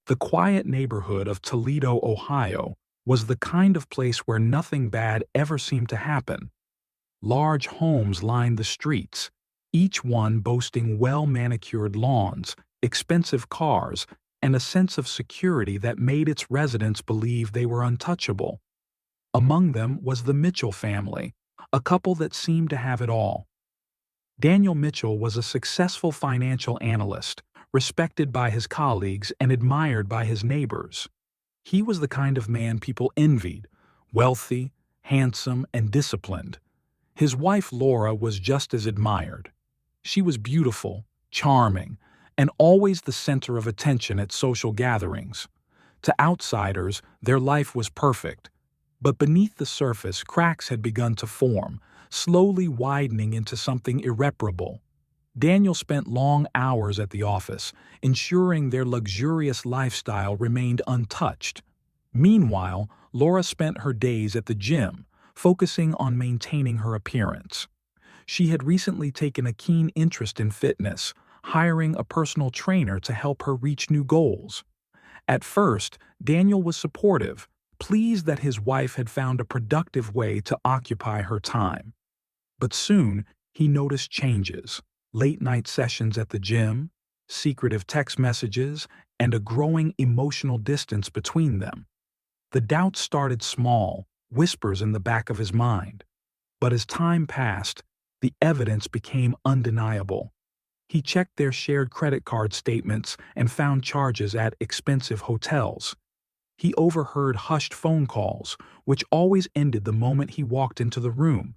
The quiet neighborhood of Toledo, Ohio, was the kind of place where nothing bad ever seemed to happen. Large homes lined the streets, each one boasting well-manicured lawns, expensive cars, and a sense of security that made its residents believe they were untouchable. Among them was the Mitchell family, a couple that seemed to have it all. Daniel Mitchell was a successful financial analyst, respected by his colleagues and admired by his neighbors. He was the kind of man people envied, wealthy, handsome, and disciplined. His wife Laura was just as admired. She was beautiful, charming, and always the center of attention at social gatherings. To outsiders, their life was perfect. But beneath the surface, cracks had begun to form, slowly widening into something irreparable. Daniel spent long hours at the office, ensuring their luxurious lifestyle remained untouched. Meanwhile, Laura spent her days at the gym, focusing on maintaining her appearance. She had recently taken a keen interest in fitness, hiring a personal trainer to help her reach new goals. At first, Daniel was supportive, pleased that his wife had found a productive way to occupy her time. But soon, he noticed changes: late-night sessions at the gym, secretive text messages, and a growing emotional distance between them. The doubts started small, whispers in the back of his mind. But as time passed, the evidence became undeniable. He checked their shared credit card statements and found charges at expensive hotels. He overheard hushed phone calls, which always ended the moment he walked into the room.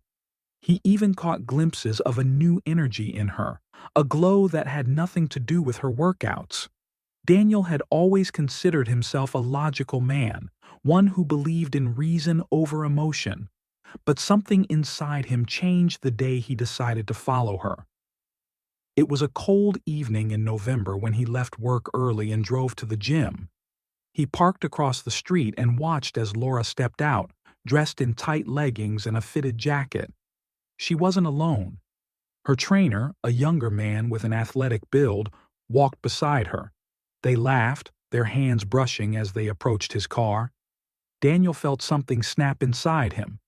He even caught glimpses of a new energy in her, a glow that had nothing to do with her workouts. Daniel had always considered himself a logical man, one who believed in reason over emotion. But something inside him changed the day he decided to follow her. It was a cold evening in November when he left work early and drove to the gym. He parked across the street and watched as Laura stepped out, dressed in tight leggings and a fitted jacket. She wasn't alone. Her trainer, a younger man with an athletic build, walked beside her. They laughed, their hands brushing as they approached his car. Daniel felt something snap inside him.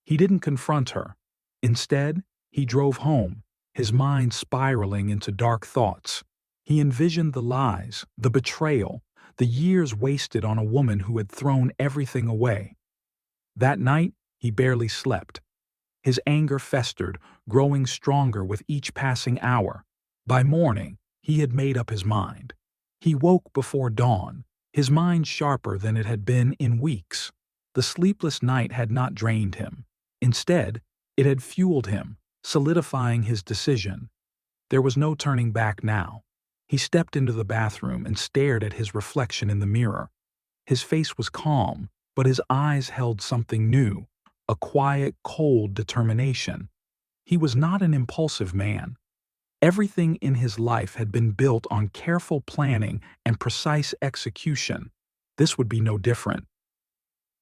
He didn't confront her. Instead, he drove home, his mind spiraling into dark thoughts. He envisioned the lies, the betrayal, the years wasted on a woman who had thrown everything away. That night, he barely slept. His anger festered, growing stronger with each passing hour. By morning, he had made up his mind. He woke before dawn, his mind sharper than it had been in weeks. The sleepless night had not drained him. Instead, it had fueled him, solidifying his decision. There was no turning back now. He stepped into the bathroom and stared at his reflection in the mirror. His face was calm, but his eyes held something new, a quiet, cold determination. He was not an impulsive man. Everything in his life had been built on careful planning and precise execution. This would be no different.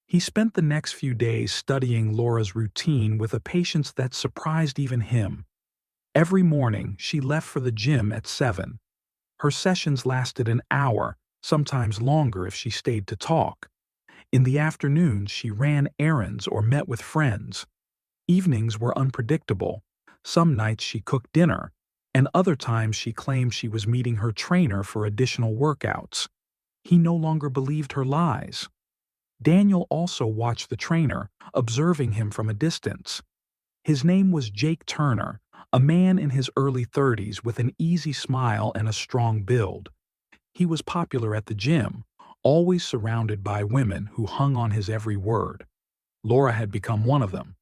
He spent the next few days studying Laura's routine with a patience that surprised even him. Every morning, she left for the gym at 7. Her sessions lasted an hour, sometimes longer if she stayed to talk. In the afternoons, she ran errands or met with friends. Evenings were unpredictable. Some nights she cooked dinner, and other times she claimed she was meeting her trainer for additional workouts. He no longer believed her lies. Daniel also watched the trainer, observing him from a distance. His name was Jake Turner, a man in his early 30s with an easy smile and a strong build. He was popular at the gym, always surrounded by women who hung on his every word. Laura had become one of them.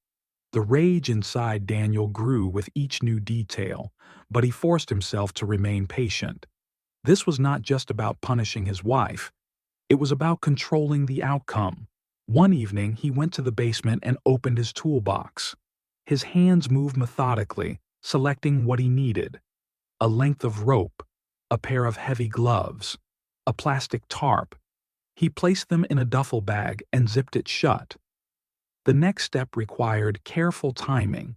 The rage inside Daniel grew with each new detail, but he forced himself to remain patient. This was not just about punishing his wife. It was about controlling the outcome. One evening, he went to the basement and opened his toolbox. His hands moved methodically, selecting what he needed: a length of rope, a pair of heavy gloves, a plastic tarp. He placed them in a duffel bag and zipped it shut. The next step required careful timing.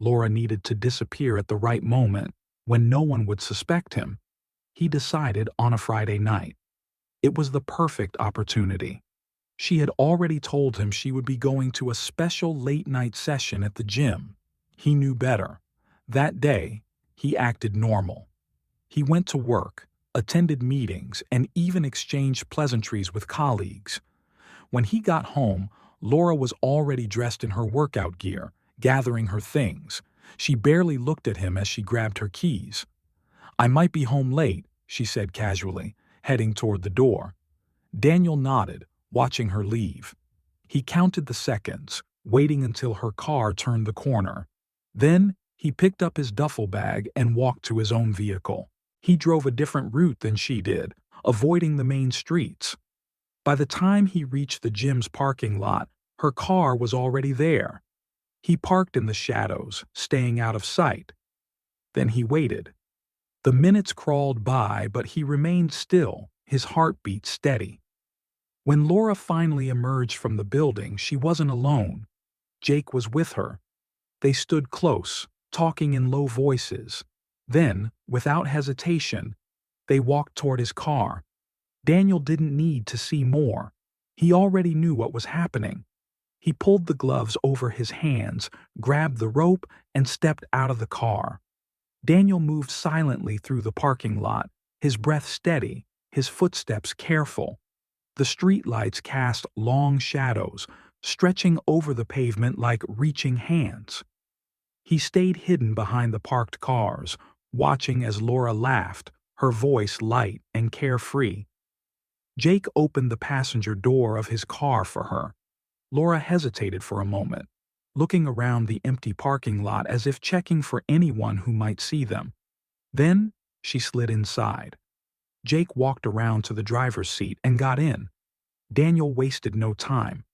Laura needed to disappear at the right moment, when no one would suspect him. He decided on a Friday night. It was the perfect opportunity. She had already told him she would be going to a special late-night session at the gym. He knew better. That day, he acted normal. He went to work, attended meetings, and even exchanged pleasantries with colleagues. When he got home, Laura was already dressed in her workout gear, gathering her things. She barely looked at him as she grabbed her keys. "I might be home late," she said casually, heading toward the door. Daniel nodded, watching her leave. He counted the seconds, waiting until her car turned the corner. Then, he picked up his duffel bag and walked to his own vehicle. He drove a different route than she did, avoiding the main streets. By the time he reached the gym's parking lot, her car was already there. He parked in the shadows, staying out of sight. Then he waited. The minutes crawled by, but he remained still, his heartbeat steady. When Laura finally emerged from the building, she wasn't alone. Jake was with her. They stood close, talking in low voices. Then, without hesitation, they walked toward his car. Daniel didn't need to see more. He already knew what was happening. He pulled the gloves over his hands, grabbed the rope, and stepped out of the car. Daniel moved silently through the parking lot, his breath steady, his footsteps careful. The streetlights cast long shadows, stretching over the pavement like reaching hands. He stayed hidden behind the parked cars, watching as Laura laughed, her voice light and carefree. Jake opened the passenger door of his car for her. Laura hesitated for a moment, looking around the empty parking lot as if checking for anyone who might see them. Then, she slid inside. Jake walked around to the driver's seat and got in. Daniel wasted no time.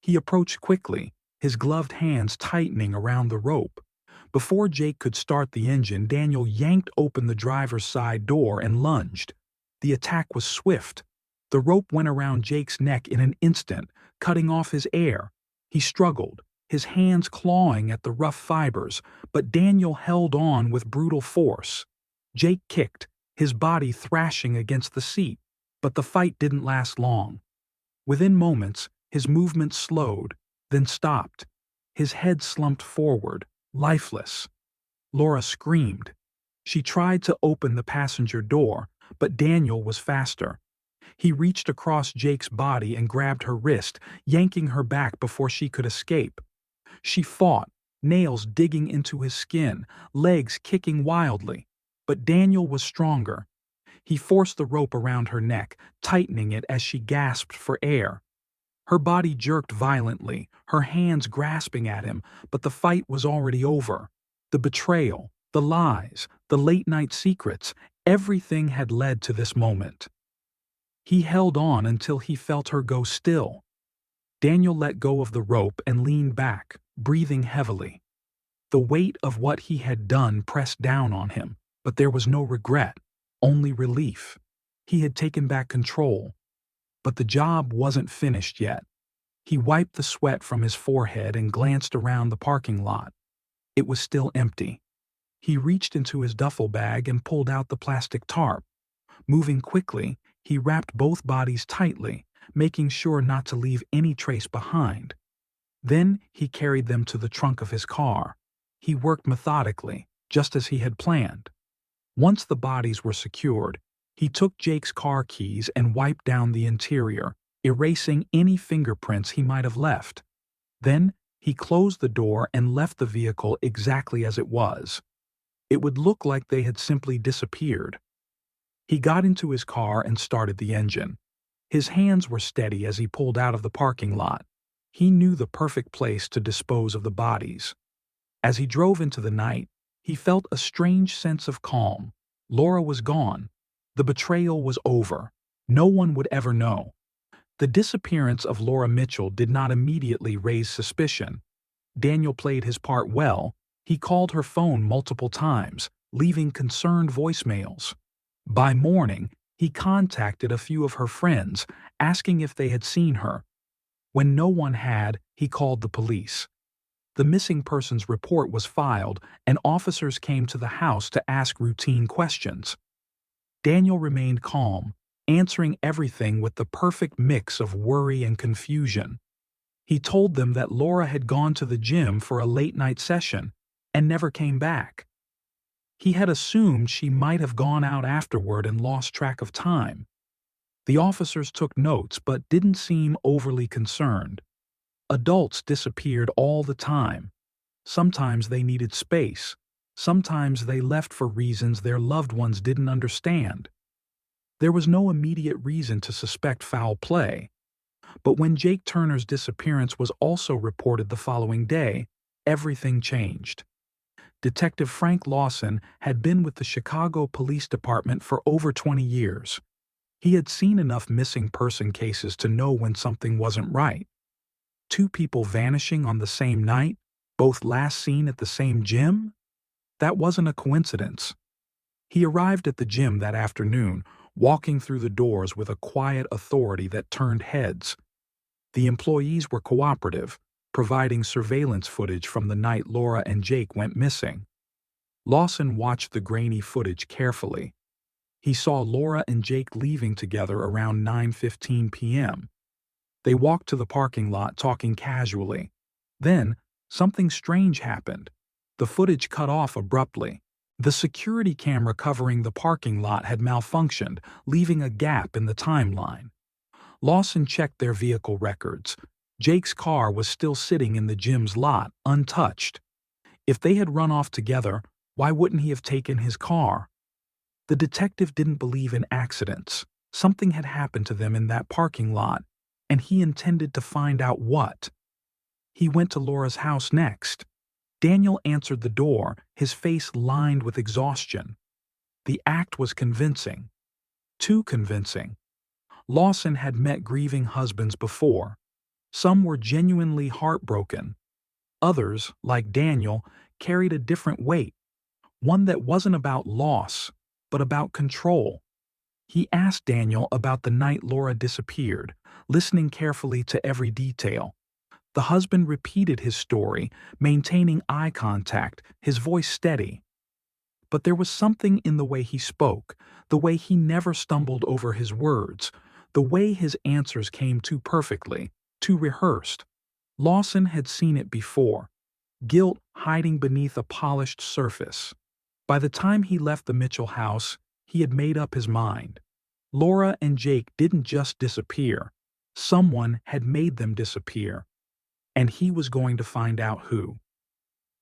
He approached quickly, his gloved hands tightening around the rope. Before Jake could start the engine, Daniel yanked open the driver's side door and lunged. The attack was swift. The rope went around Jake's neck in an instant, cutting off his air. He struggled, his hands clawing at the rough fibers, but Daniel held on with brutal force. Jake kicked, his body thrashing against the seat, but the fight didn't last long. Within moments, his movement slowed, then stopped. His head slumped forward, lifeless. Laura screamed. She tried to open the passenger door, but Daniel was faster. He reached across Jake's body and grabbed her wrist, yanking her back before she could escape. She fought, nails digging into his skin, legs kicking wildly. But Daniel was stronger. He forced the rope around her neck, tightening it as she gasped for air. Her body jerked violently, her hands grasping at him, but the fight was already over. The betrayal, the lies, the late-night secrets, everything had led to this moment. He held on until he felt her go still. Daniel let go of the rope and leaned back, breathing heavily. The weight of what he had done pressed down on him, but there was no regret, only relief. He had taken back control. But the job wasn't finished yet. He wiped the sweat from his forehead and glanced around the parking lot. It was still empty. He reached into his duffel bag and pulled out the plastic tarp. Moving quickly, he wrapped both bodies tightly, making sure not to leave any trace behind. Then he carried them to the trunk of his car. He worked methodically, just as he had planned. Once the bodies were secured, he took Jake's car keys and wiped down the interior, erasing any fingerprints he might have left. Then, he closed the door and left the vehicle exactly as it was. It would look like they had simply disappeared. He got into his car and started the engine. His hands were steady as he pulled out of the parking lot. He knew the perfect place to dispose of the bodies. As he drove into the night, he felt a strange sense of calm. Laura was gone. The betrayal was over. No one would ever know. The disappearance of Laura Mitchell did not immediately raise suspicion. Daniel played his part well. He called her phone multiple times, leaving concerned voicemails. By morning, he contacted a few of her friends, asking if they had seen her. When no one had, he called the police. The missing persons report was filed, and officers came to the house to ask routine questions. Daniel remained calm, answering everything with the perfect mix of worry and confusion. He told them that Laura had gone to the gym for a late-night session and never came back. He had assumed she might have gone out afterward and lost track of time. The officers took notes but didn't seem overly concerned. Adults disappeared all the time. Sometimes they needed space. Sometimes they left for reasons their loved ones didn't understand. There was no immediate reason to suspect foul play. But when Jake Turner's disappearance was also reported the following day, everything changed. Detective Frank Lawson had been with the Chicago Police Department for over 20 years. He had seen enough missing person cases to know when something wasn't right. Two people vanishing on the same night, both last seen at the same gym? That wasn't a coincidence. He arrived at the gym that afternoon, walking through the doors with a quiet authority that turned heads. The employees were cooperative, providing surveillance footage from the night Laura and Jake went missing. Lawson watched the grainy footage carefully. He saw Laura and Jake leaving together around 9:15 p.m. They walked to the parking lot talking casually. Then, something strange happened. The footage cut off abruptly. The security camera covering the parking lot had malfunctioned, leaving a gap in the timeline. Lawson checked their vehicle records. Jake's car was still sitting in the gym's lot, untouched. If they had run off together, why wouldn't he have taken his car? The detective didn't believe in accidents. Something had happened to them in that parking lot, and he intended to find out what. He went to Laura's house next. Daniel answered the door, his face lined with exhaustion. The act was convincing. Too convincing. Lawson had met grieving husbands before. Some were genuinely heartbroken. Others, like Daniel, carried a different weight, one that wasn't about loss, but about control. He asked Daniel about the night Laura disappeared, listening carefully to every detail. The husband repeated his story, maintaining eye contact, his voice steady. But there was something in the way he spoke, the way he never stumbled over his words, the way his answers came too perfectly, too rehearsed. Lawson had seen it before, guilt hiding beneath a polished surface. By the time he left the Mitchell house, he had made up his mind. Laura and Jake didn't just disappear. Someone had made them disappear. And he was going to find out who.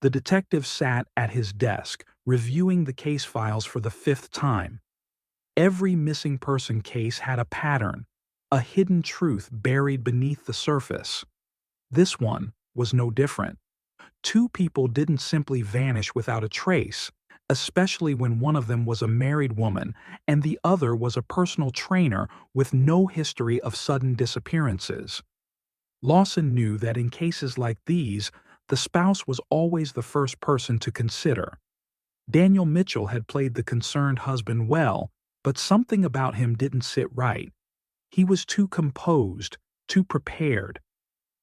The detective sat at his desk, reviewing the case files for the 5th time. Every missing person case had a pattern, a hidden truth buried beneath the surface. This one was no different. Two people didn't simply vanish without a trace, especially when one of them was a married woman and the other was a personal trainer with no history of sudden disappearances. Lawson knew that in cases like these, the spouse was always the first person to consider. Daniel Mitchell had played the concerned husband well, but something about him didn't sit right. He was too composed, too prepared.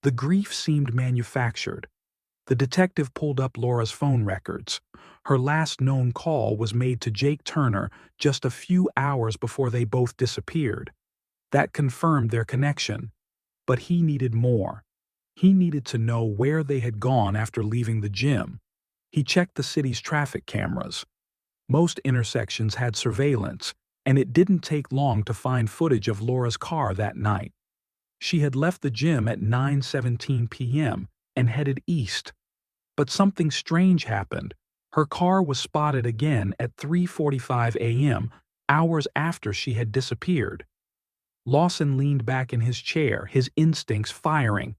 The grief seemed manufactured. The detective pulled up Laura's phone records. Her last known call was made to Jake Turner just a few hours before they both disappeared. That confirmed their connection. But he needed more. He needed to know where they had gone after leaving the gym. He checked the city's traffic cameras. Most intersections had surveillance, and it didn't take long to find footage of Laura's car that night. She had left the gym at 9:17 p.m. and headed east. But something strange happened. Her car was spotted again at 3:45 a.m., hours after she had disappeared. Lawson leaned back in his chair, his instincts firing.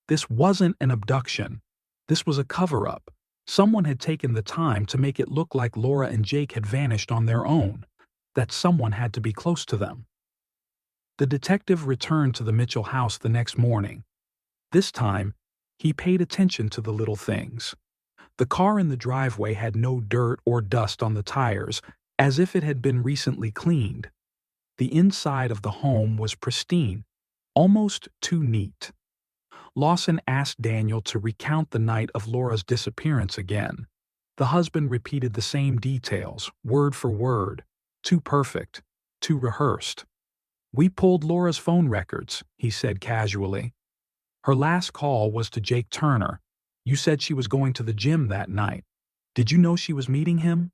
This wasn't an abduction. This was a cover-up. Someone had taken the time to make it look like Laura and Jake had vanished on their own, that someone had to be close to them. The detective returned to the Mitchell house the next morning. This time, he paid attention to the little things. The car in the driveway had no dirt or dust on the tires, as if it had been recently cleaned. The inside of the home was pristine, almost too neat. Lawson asked Daniel to recount the night of Laura's disappearance again. The husband repeated the same details, word for word, too perfect, too rehearsed. "We pulled Laura's phone records," he said casually. "Her last call was to Jake Turner. You said she was going to the gym that night. Did you know she was meeting him?"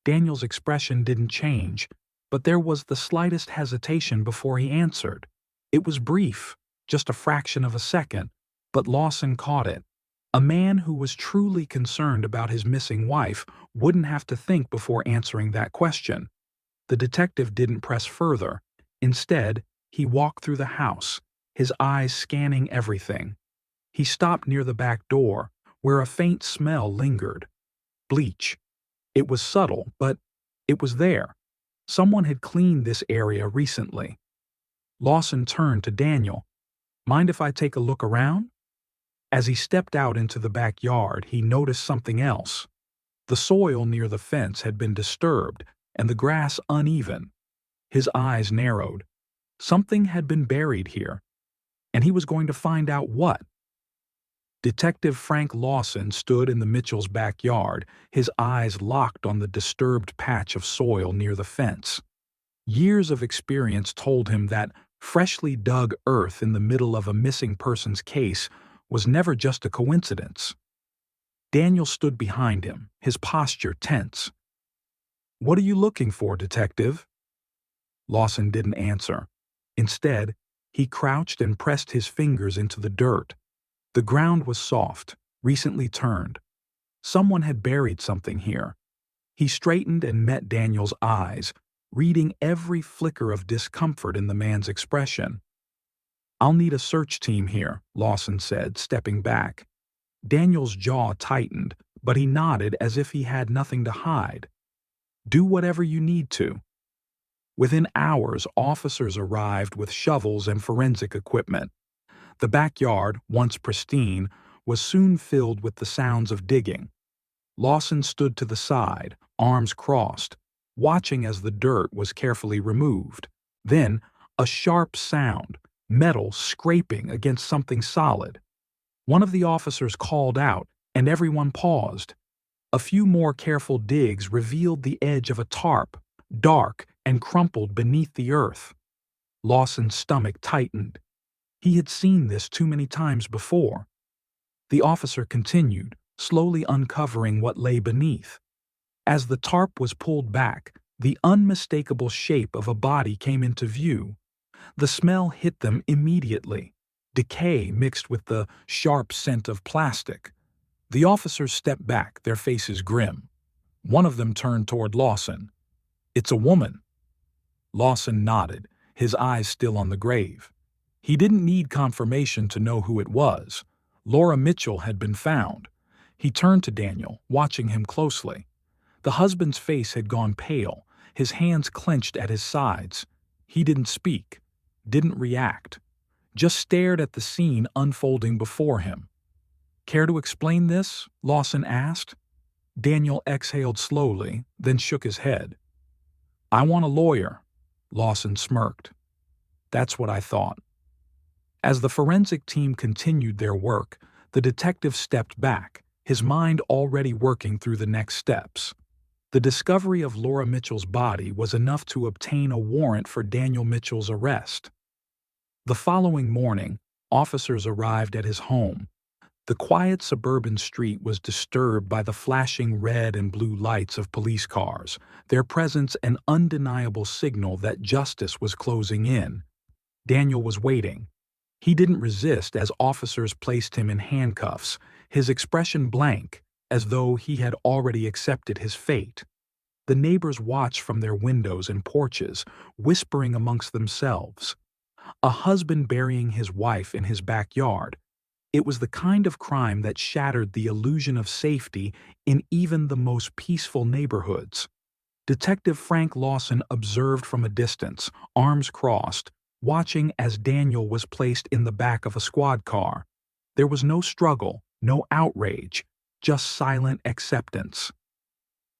Daniel's expression didn't change, but there was the slightest hesitation before he answered. It was brief, just a fraction of a second, but Lawson caught it. A man who was truly concerned about his missing wife wouldn't have to think before answering that question. The detective didn't press further. Instead, he walked through the house, his eyes scanning everything. He stopped near the back door, where a faint smell lingered. Bleach. It was subtle, but it was there. Someone had cleaned this area recently. Lawson turned to Daniel. "Mind if I take a look around?" As he stepped out into the backyard, he noticed something else. The soil near the fence had been disturbed, and the grass uneven. His eyes narrowed. Something had been buried here, and he was going to find out what. Detective Frank Lawson stood in the Mitchells' backyard, his eyes locked on the disturbed patch of soil near the fence. Years of experience told him that freshly dug earth in the middle of a missing persons case was never just a coincidence. Daniel stood behind him, his posture tense. "What are you looking for, Detective?" Lawson didn't answer. Instead, he crouched and pressed his fingers into the dirt. The ground was soft, recently turned. Someone had buried something here. He straightened and met Daniel's eyes, reading every flicker of discomfort in the man's expression. "I'll need a search team here," Lawson said, stepping back. Daniel's jaw tightened, but he nodded as if he had nothing to hide. "Do whatever you need to." Within hours, officers arrived with shovels and forensic equipment. The backyard, once pristine, was soon filled with the sounds of digging. Lawson stood to the side, arms crossed, watching as the dirt was carefully removed. Then, a sharp sound, metal scraping against something solid. One of the officers called out, and everyone paused. A few more careful digs revealed the edge of a tarp, dark and crumpled beneath the earth. Lawson's stomach tightened. He had seen this too many times before. The officer continued, slowly uncovering what lay beneath. As the tarp was pulled back, the unmistakable shape of a body came into view. The smell hit them immediately, decay mixed with the sharp scent of plastic. The officers stepped back, their faces grim. One of them turned toward Lawson. "It's a woman." Lawson nodded, his eyes still on the grave. He didn't need confirmation to know who it was. Laura Mitchell had been found. He turned to Daniel, watching him closely. The husband's face had gone pale, his hands clenched at his sides. He didn't speak, didn't react, just stared at the scene unfolding before him. "Care to explain this?" Lawson asked. Daniel exhaled slowly, then shook his head. "I want a lawyer," Lawson smirked. "That's what I thought." As the forensic team continued their work, the detective stepped back, his mind already working through the next steps. The discovery of Laura Mitchell's body was enough to obtain a warrant for Daniel Mitchell's arrest. The following morning, officers arrived at his home. The quiet suburban street was disturbed by the flashing red and blue lights of police cars, their presence an undeniable signal that justice was closing in. Daniel was waiting. He didn't resist as officers placed him in handcuffs, his expression blank, as though he had already accepted his fate. The neighbors watched from their windows and porches, whispering amongst themselves. A husband burying his wife in his backyard. It was the kind of crime that shattered the illusion of safety in even the most peaceful neighborhoods. Detective Frank Lawson observed from a distance, arms crossed, watching as Daniel was placed in the back of a squad car. There was no struggle, no outrage, just silent acceptance.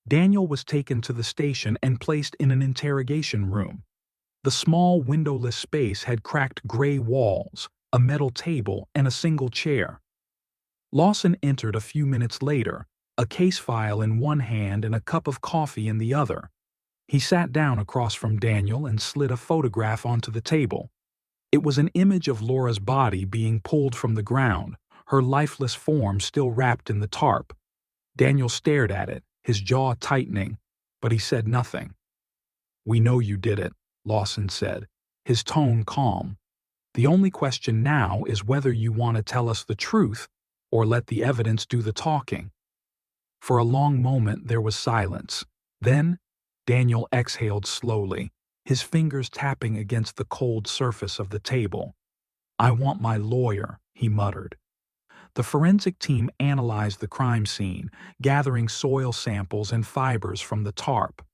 Daniel was taken to the station and placed in an interrogation room. The small windowless space had cracked gray walls, a metal table, and a single chair. Lawson entered a few minutes later, a case file in one hand and a cup of coffee in the other. He sat down across from Daniel and slid a photograph onto the table. It was an image of Laura's body being pulled from the ground, her lifeless form still wrapped in the tarp. Daniel stared at it, his jaw tightening, but he said nothing. "We know you did it," Lawson said, his tone calm. "The only question now is whether you want to tell us the truth or let the evidence do the talking." For a long moment there was silence. Then, Daniel exhaled slowly, his fingers tapping against the cold surface of the table. "I want my lawyer," he muttered. The forensic team analyzed the crime scene, gathering soil samples and fibers from the tarp.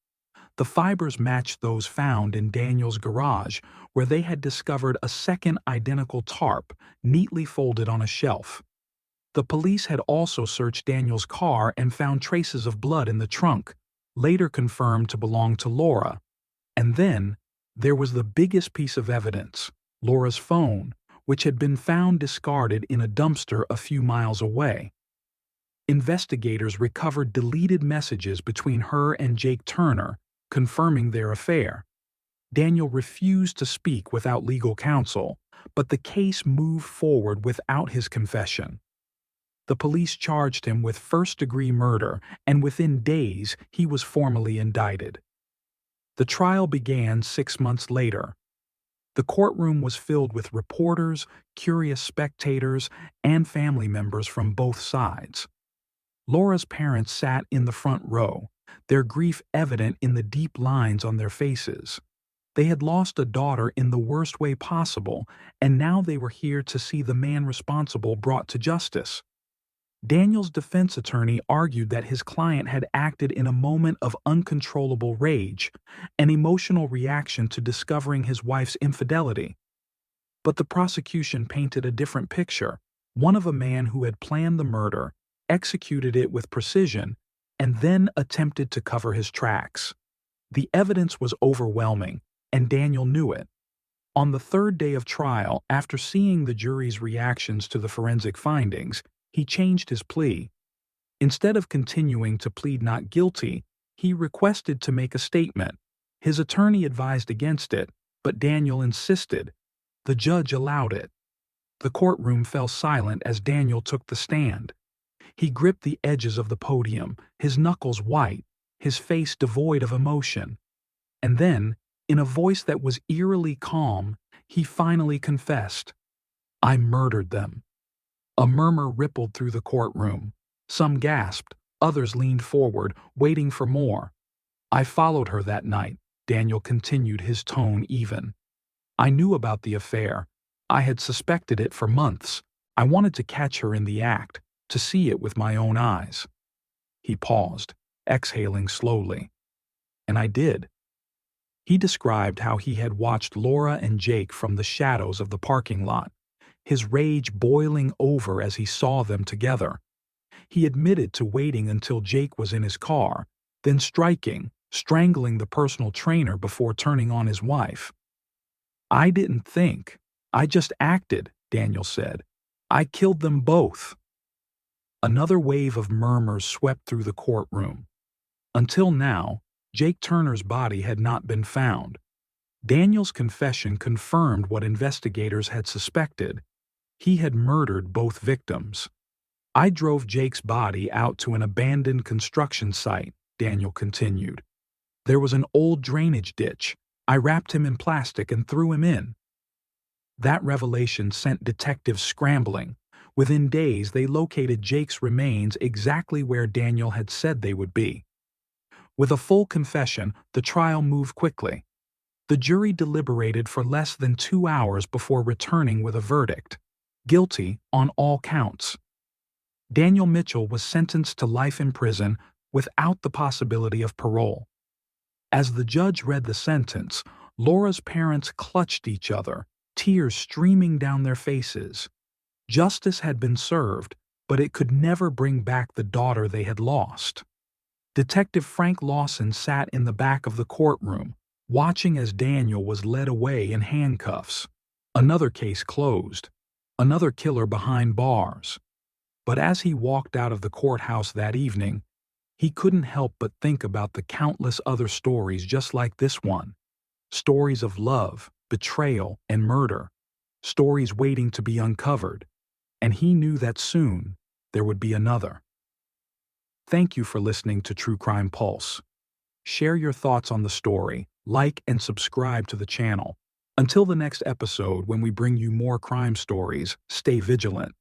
The fibers matched those found in Daniel's garage, where they had discovered a second identical tarp, neatly folded on a shelf. The police had also searched Daniel's car and found traces of blood in the trunk, later confirmed to belong to Laura. And then, there was the biggest piece of evidence, Laura's phone, which had been found discarded in a dumpster a few miles away. Investigators recovered deleted messages between her and Jake Turner, confirming their affair. Daniel refused to speak without legal counsel, but the case moved forward without his confession. The police charged him with first-degree murder, and within days he was formally indicted. The trial began 6 months later. The courtroom was filled with reporters, curious spectators, and family members from both sides. Laura's parents sat in the front row, their grief evident in the deep lines on their faces. They had lost a daughter in the worst way possible, and now they were here to see the man responsible brought to justice. Daniel's defense attorney argued that his client had acted in a moment of uncontrollable rage, an emotional reaction to discovering his wife's infidelity. But the prosecution painted a different picture, one of a man who had planned the murder, executed it with precision, and then attempted to cover his tracks. The evidence was overwhelming, and Daniel knew it. On the third day of trial, after seeing the jury's reactions to the forensic findings, he changed his plea. Instead of continuing to plead not guilty, he requested to make a statement. His attorney advised against it, but Daniel insisted. The judge allowed it. The courtroom fell silent as Daniel took the stand. He gripped the edges of the podium, his knuckles white, his face devoid of emotion. And then, in a voice that was eerily calm, he finally confessed, "I murdered them." A murmur rippled through the courtroom. Some gasped, others leaned forward, waiting for more. "I followed her that night," Daniel continued, his tone even. "I knew about the affair. I had suspected it for months. I wanted to catch her in the act, to see it with my own eyes." He paused, exhaling slowly. "And I did." He described how he had watched Laura and Jake from the shadows of the parking lot, his rage boiling over as he saw them together. He admitted to waiting until Jake was in his car, then strangling the personal trainer before turning on his wife. "I didn't think. I just acted," Daniel said. "I killed them both." Another wave of murmurs swept through the courtroom. Until now, Jake Turner's body had not been found. Daniel's confession confirmed what investigators had suspected. He had murdered both victims. "I drove Jake's body out to an abandoned construction site," Daniel continued. "There was an old drainage ditch. I wrapped him in plastic and threw him in." That revelation sent detectives scrambling. Within days, they located Jake's remains exactly where Daniel had said they would be. With a full confession, the trial moved quickly. The jury deliberated for less than 2 hours before returning with a verdict. Guilty on all counts. Daniel Mitchell was sentenced to life in prison without the possibility of parole. As the judge read the sentence, Laura's parents clutched each other, tears streaming down their faces. Justice had been served, but it could never bring back the daughter they had lost. Detective Frank Lawson sat in the back of the courtroom, watching as Daniel was led away in handcuffs. Another case closed. Another killer behind bars. But as he walked out of the courthouse that evening, He couldn't help but think about the countless other stories just like this one. Stories of love, betrayal, and murder. Stories waiting to be uncovered. And he knew that soon there would be another. Thank you for listening to True Crime Pulse. Share your thoughts on the story, like and subscribe to the channel. Until the next episode when we bring you more crime stories, stay vigilant.